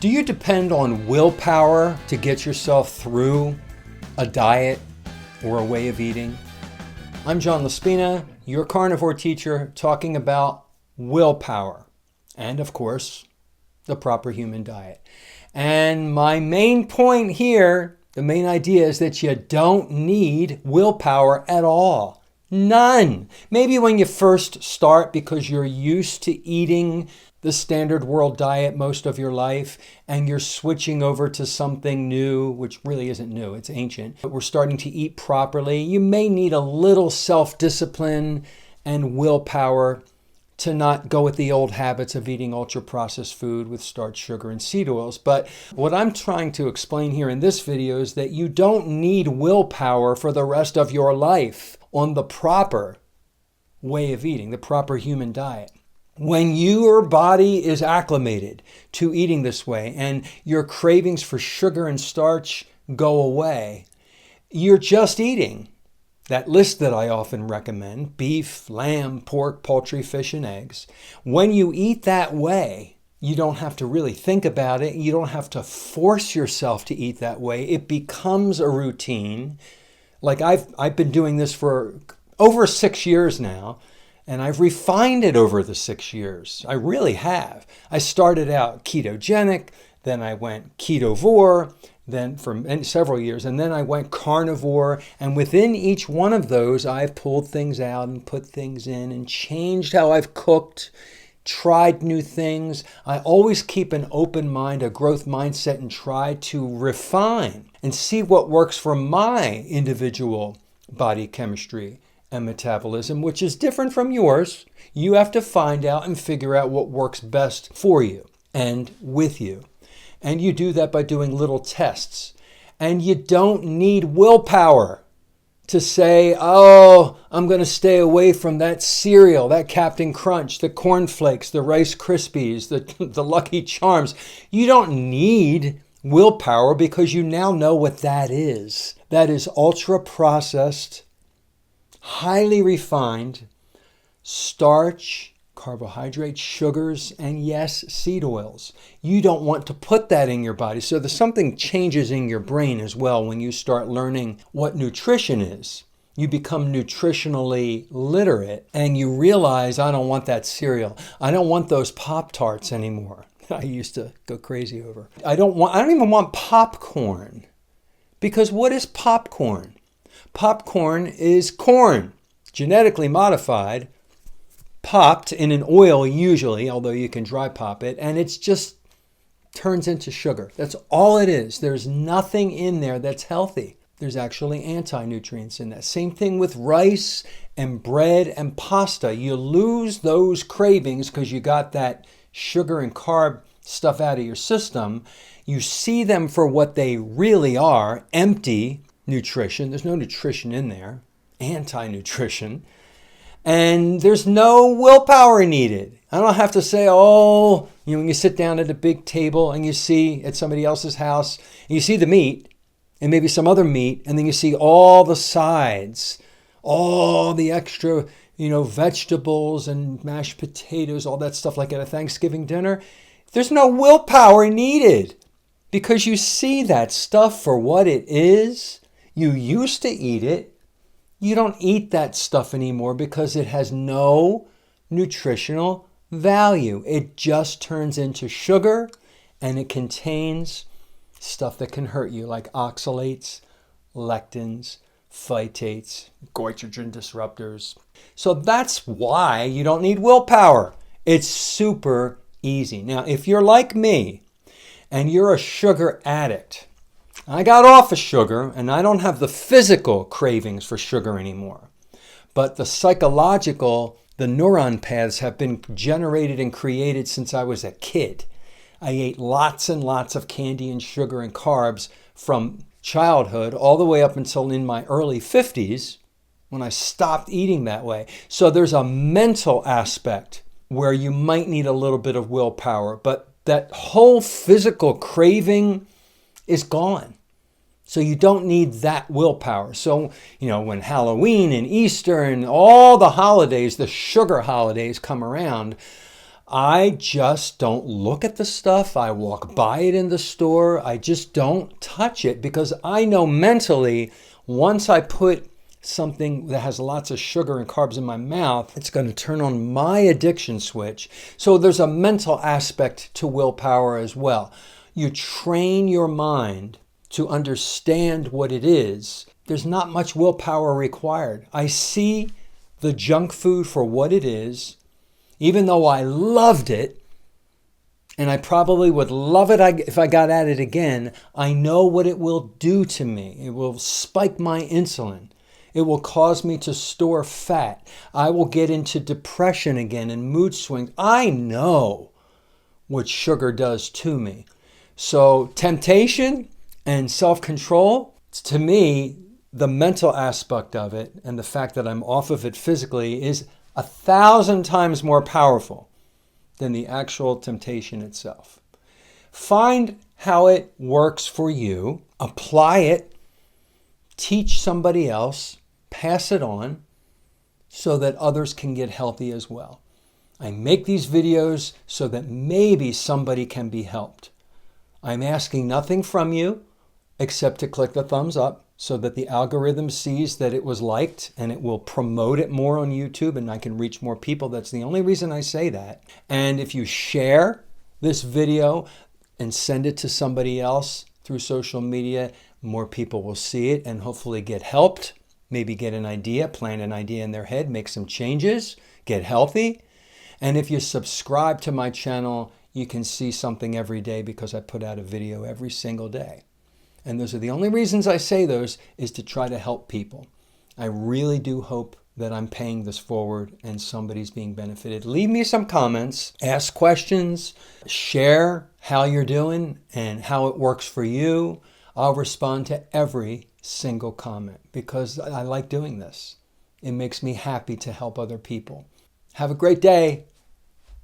Do you depend on willpower to get yourself through a diet or a way of eating? I'm John Laspina, your carnivore teacher, talking about willpower and, of course, the proper human diet. And my main point here, the main idea is that you don't need willpower at all. None. Maybe when you first start because you're used to eating the standard world diet most of your life and you're switching over to something new, which really isn't new, it's ancient, but we're starting to eat properly. You may need a little self-discipline and willpower to not go with the old habits of eating ultra-processed food with starch, sugar, and seed oils. But what I'm trying to explain here in this video is that you don't need willpower for the rest of your life on the proper way of eating, the proper human diet. When your body is acclimated to eating this way and your cravings for sugar and starch go away, you're just eating that list that I often recommend: beef, lamb, pork, poultry, fish, and eggs. When you eat that way, you don't have to really think about it. You don't have to force yourself to eat that way. It becomes a routine. Like I've been doing this for over 6 years now. And I've refined it over the 6 years. I really have. I started out ketogenic, then I went ketovore, then for several years, and then I went carnivore. And within each one of those, I've pulled things out and put things in and changed how I've cooked, tried new things. I always keep an open mind, a growth mindset, and try to refine and see what works for my individual body chemistry and metabolism, which is different from yours. You have to find out and figure out what works best for you and with you. And you do that by doing little tests. And you don't need willpower to say, oh, I'm going to stay away from that cereal, that Captain Crunch, the Corn Flakes, the Rice Krispies, the Lucky Charms. You don't need willpower because you now know what that is. That is ultra-processed, highly refined starch, carbohydrates, sugars, and yes, seed oils. You don't want to put that in your body. So there's something changes in your brain as well when you start learning what nutrition is. You become nutritionally literate and you realize, I don't want that cereal. I don't want those Pop-Tarts anymore. I used to go crazy over. I don't even want popcorn. Because what is popcorn? Popcorn is corn, genetically modified, popped in an oil usually, although you can dry pop it, and it just turns into sugar. That's all it is. There's nothing in there that's healthy. There's actually anti-nutrients in that. Same thing with rice and bread and pasta. You lose those cravings because you got that sugar and carb stuff out of your system. You see them for what they really are, empty nutrition. There's no nutrition in there, anti-nutrition, and there's no willpower needed. I don't have to say, when you sit down at a big table and you see at somebody else's house, and you see the meat and maybe some other meat, and then you see all the sides, all the extra, vegetables and mashed potatoes, all that stuff like at a Thanksgiving dinner. There's no willpower needed because you see that stuff for what it is. You used to eat it. You don't eat that stuff anymore because it has no nutritional value. It just turns into sugar and it contains stuff that can hurt you, like oxalates, lectins, phytates, goitrogen disruptors. So that's why you don't need willpower. It's super easy. Now, if you're like me and you're a sugar addict, I got off of sugar and I don't have the physical cravings for sugar anymore. But the psychological, the neuron paths have been generated and created since I was a kid. I ate lots and lots of candy and sugar and carbs from childhood all the way up until in my early 50s when I stopped eating that way. So there's a mental aspect where you might need a little bit of willpower, but that whole physical craving is gone. So you don't need that willpower. So, when Halloween and Easter and all the holidays, the sugar holidays come around, I just don't look at the stuff. I walk by it in the store. I just don't touch it because I know mentally once I put something that has lots of sugar and carbs in my mouth, it's going to turn on my addiction switch. So there's a mental aspect to willpower as well. You train your mind to understand what it is. There's not much willpower required. I see the junk food for what it is. Even though I loved it, and I probably would love it if I got at it again, I know what it will do to me. It will spike my insulin. It will cause me to store fat. I will get into depression again and mood swings. I know what sugar does to me. So temptation and self-control, to me, the mental aspect of it and the fact that I'm off of it physically is 1,000 times more powerful than the actual temptation itself. Find how it works for you, apply it, teach somebody else, pass it on so that others can get healthy as well. I make these videos so that maybe somebody can be helped. I'm asking nothing from you except to click the thumbs up so that the algorithm sees that it was liked and it will promote it more on YouTube and I can reach more people. That's the only reason I say that. And if you share this video and send it to somebody else through social media, more people will see it and hopefully get helped, maybe get an idea, plant an idea in their head, make some changes, get healthy. And if you subscribe to my channel, you can see something every day because I put out a video every single day. And those are the only reasons I say those is to try to help people. I really do hope that I'm paying this forward and somebody's being benefited. Leave me some comments, ask questions, share how you're doing and how it works for you. I'll respond to every single comment because I like doing this. It makes me happy to help other people. Have a great day.